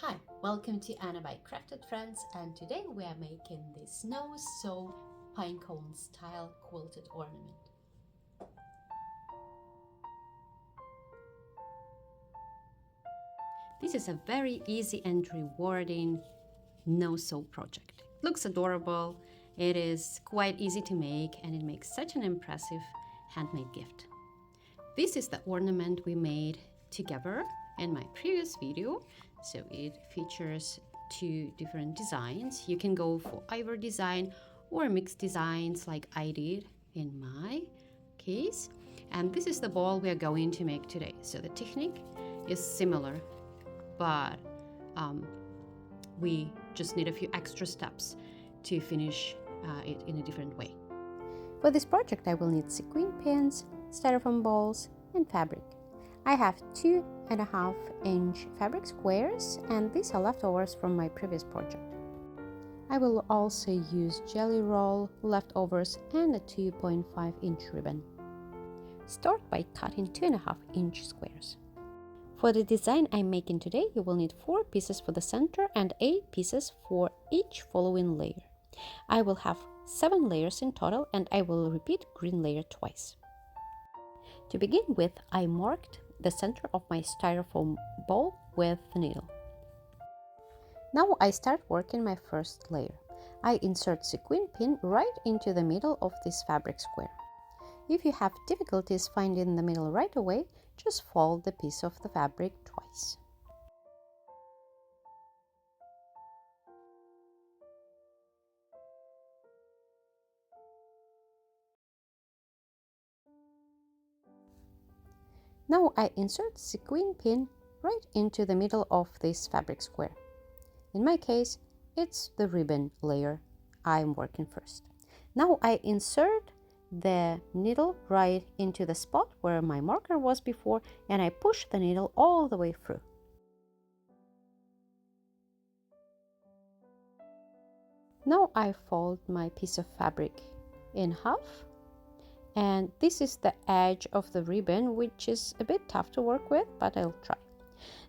Hi, welcome to Anna by Crafted Friends, and today we are making the snow so pinecone style quilted ornament. This is a very easy and rewarding no-sew project. It looks adorable, it is quite easy to make, and it makes such an impressive handmade gift. This is the ornament we made together in my previous video, so it features two different designs. You can go for either design or mixed designs like I did in my case. And this is the ball we are going to make today. So the technique is similar, but we just need a few extra steps to finish it in a different way. For this project I will need sequin pins, styrofoam balls and fabric. I have 2.5-inch fabric squares, and these are leftovers from my previous project. I will also use jelly roll leftovers and a 2.5-inch ribbon. Start by cutting 2.5-inch squares. For the design I'm making today, you will need 4 pieces for the center and 8 pieces for each following layer. I will have 7 layers in total, and I will repeat green layer twice. To begin with, I marked the center of my styrofoam ball with the needle. Now I start working my first layer. I insert sequin pin right into the middle of this fabric square. If you have difficulties finding the middle right away, just fold the piece of the fabric twice. Now I insert sequin pin right into the middle of this fabric square. In my case, it's the ribbon layer I'm working first. Now I insert the needle right into the spot where my marker was before, and I push the needle all the way through. Now I fold my piece of fabric in half, and this is the edge of the ribbon, which is a bit tough to work with, but I'll try.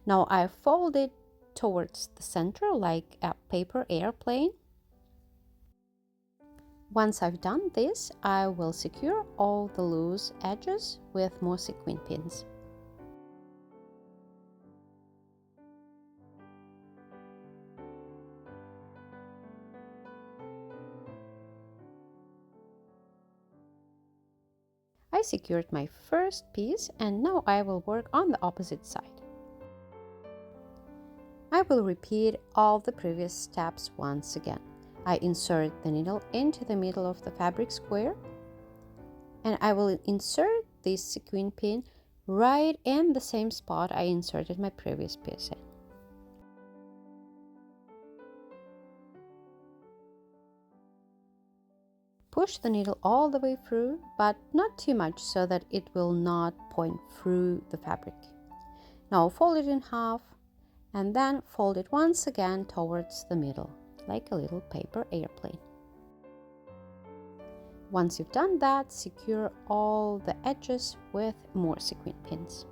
Now I fold it towards the center like a paper airplane. Once I've done this, I will secure all the loose edges with more sequin pins. I secured my first piece, and now I will work on the opposite side. I will repeat all the previous steps once again. I insert the needle into the middle of the fabric square, and I will insert this sequin pin right in the same spot I inserted my previous piece in. Push the needle all the way through, but not too much so that it will not point through the fabric. Now fold it in half, and then fold it once again towards the middle, like a little paper airplane. Once you've done that, secure all the edges with more sequin pins.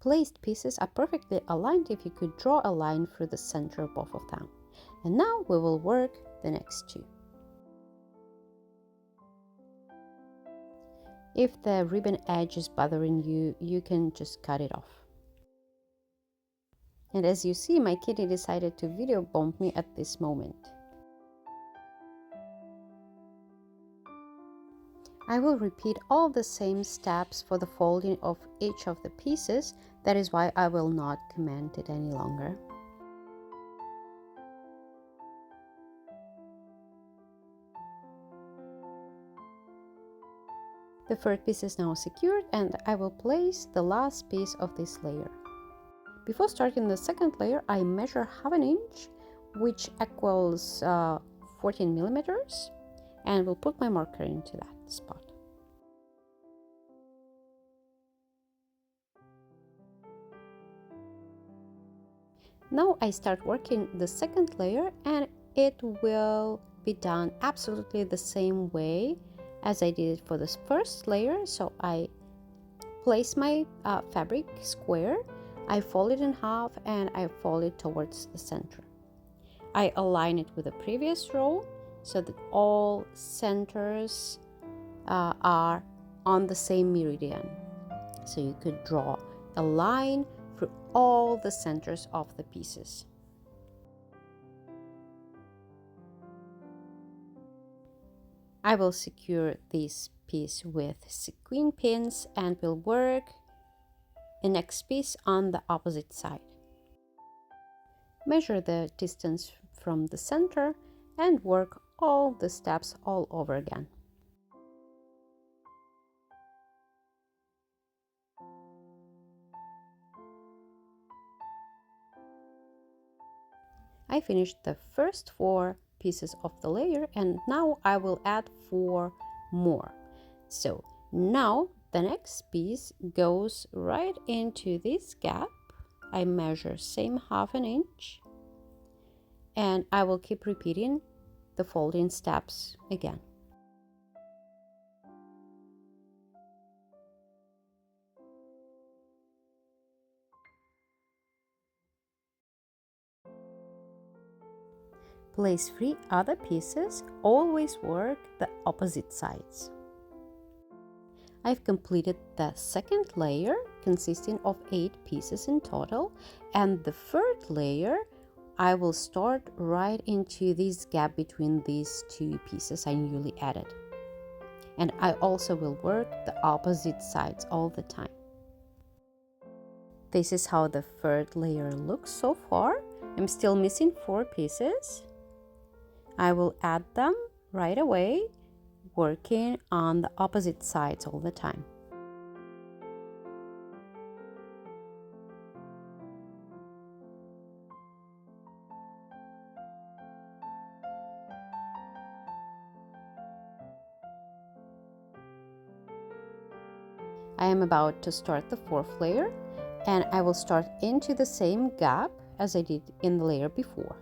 Placed pieces are perfectly aligned if you could draw a line through the center of both of them. And now we will work the next two. If the ribbon edge is bothering you, you can just cut it off. And as you see, my kitty decided to video bomb me at this moment. I will repeat all the same steps for the folding of each of the pieces. That is why I will not comment it any longer. The third piece is now secured, and I will place the last piece of this layer. Before starting the second layer, I measure half an inch, which equals 14 millimeters, and will put my marker into that spot. Now I start working the second layer, and it will be done absolutely the same way as I did it for this first layer. So I place my fabric square, I fold it in half, and I fold it towards the center. I align it with the previous row so that all centers are on the same meridian. So you could draw a line through all the centers of the pieces. I will secure this piece with sequin pins and will work the next piece on the opposite side. Measure the distance from the center and work all the steps all over again. I finished the first 4 pieces of the layer, and now I will add 4 more. So now the next piece goes right into this gap. I measure same ½ inch, and I will keep repeating the folding steps again. Place 3 other pieces, always work the opposite sides. I've completed the second layer consisting of 8 pieces in total, and the third layer I will start right into this gap between these 2 pieces I newly added. And I also will work the opposite sides all the time. This is how the third layer looks so far. I'm still missing 4 pieces. I will add them right away, working on the opposite sides all the time. I am about to start the 4th layer, and I will start into the same gap as I did in the layer before.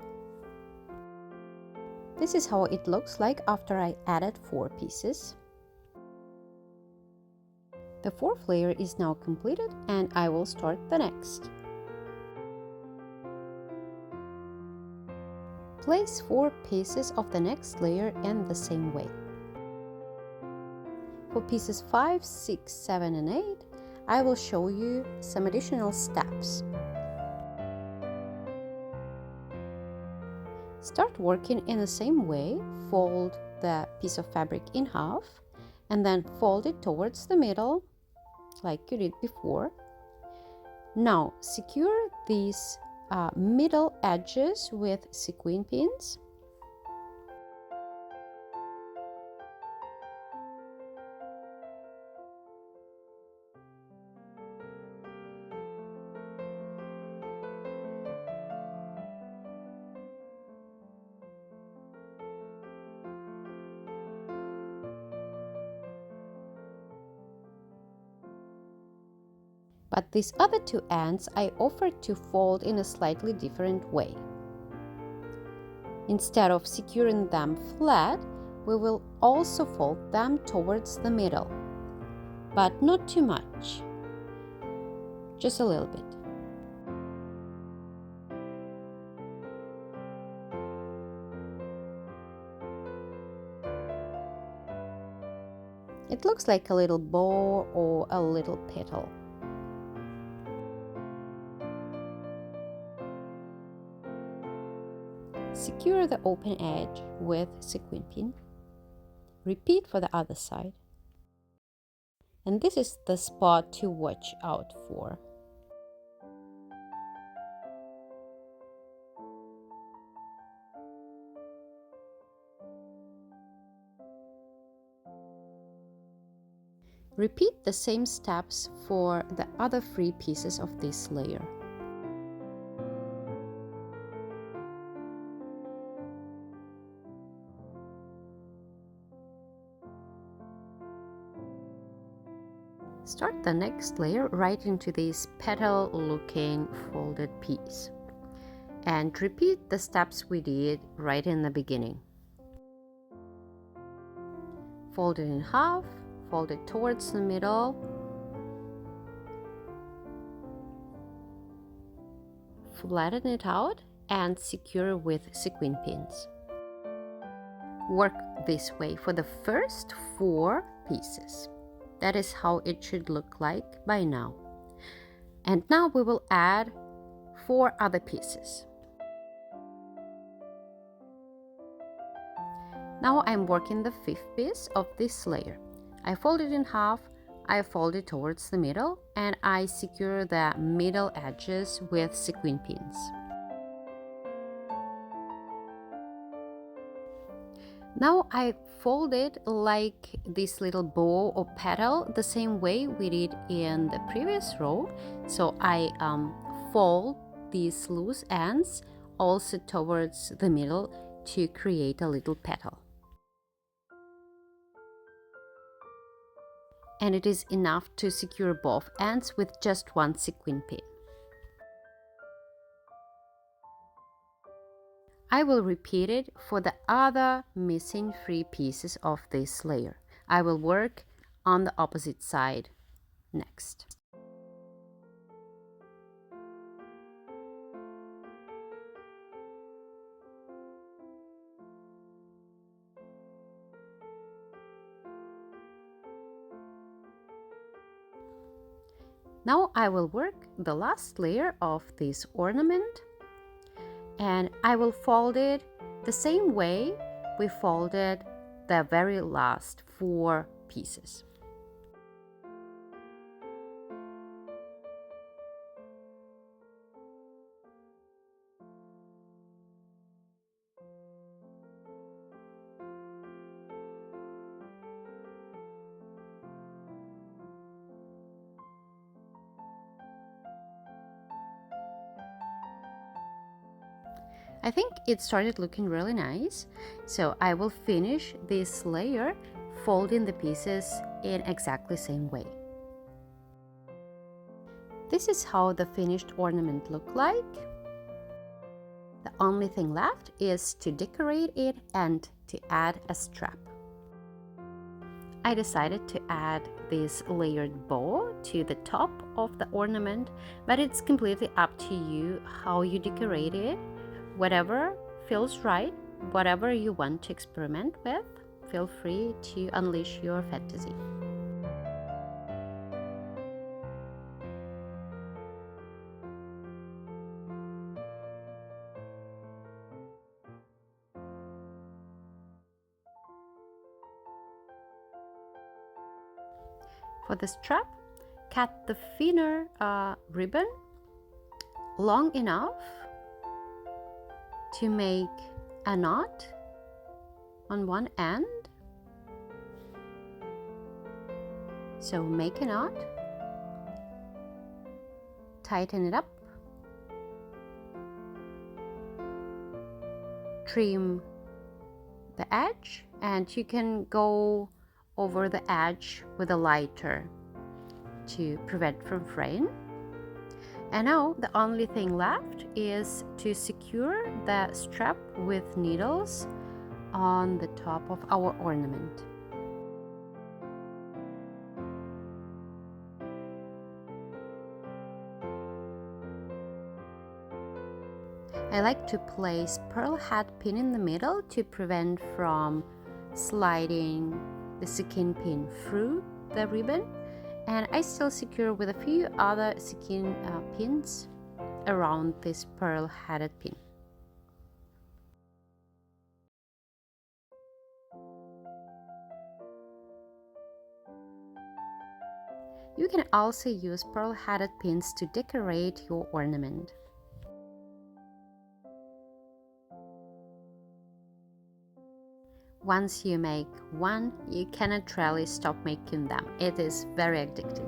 This is how it looks like after I added 4 pieces. The 4th layer is now completed, and I will start the next. Place 4 pieces of the next layer in the same way. For pieces 5, 6, 7, and 8, I will show you some additional steps. Start working in the same way. Fold the piece of fabric in half and then fold it towards the middle like you did before. Now secure these middle edges with sequin pins. But these other 2 ends I offered to fold in a slightly different way. Instead of securing them flat, we will also fold them towards the middle, but not too much, just a little bit. It looks like a little bow or a little petal. Secure the open edge with sequin pin. Repeat for the other side. And this is the spot to watch out for. Repeat the same steps for the other 3 pieces of this layer. Start the next layer right into this petal looking folded piece and repeat the steps we did right in the beginning. fold it in half, fold it towards the middle, flatten it out and secure with sequin pins. Work this way for the first 4 pieces. That is how it should look like by now. And now we will add 4 other pieces. Now I'm working the 5th piece of this layer. I fold it in half, I fold it towards the middle, and I secure the middle edges with sequin pins. Now I fold it like this little bow or petal, the same way we did in the previous row. So I fold these loose ends also towards the middle to create a little petal. And it is enough to secure both ends with just 1 sequin pin. I will repeat it for the other missing 3 pieces of this layer. I will work on the opposite side next. Now I will work the last layer of this ornament, and I will fold it the same way we folded the very last 4 pieces. I think it started looking really nice, so I will finish this layer folding the pieces in exactly the same way. This is how the finished ornament looks like. The only thing left is to decorate it and to add a strap. I decided to add this layered bow to the top of the ornament, but it's completely up to you how you decorate it. Whatever feels right, whatever you want to experiment with, feel free to unleash your fantasy. For the strap, cut the thinner ribbon long enough to make a knot on one end. So make a knot, tighten it up, trim the edge, and you can go over the edge with a lighter to prevent from fraying. And now the only thing left is to secure the strap with needles on the top of our ornament. I like to place pearl hat pin in the middle to prevent from sliding the sequin pin through the ribbon. And I still secure with a few other sequin pins around this pearl headed pin. You can also use pearl headed pins to decorate your ornament. Once you make one, you cannot really stop making them. It is very addictive.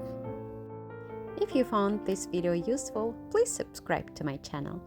If you found this video useful, please subscribe to my channel.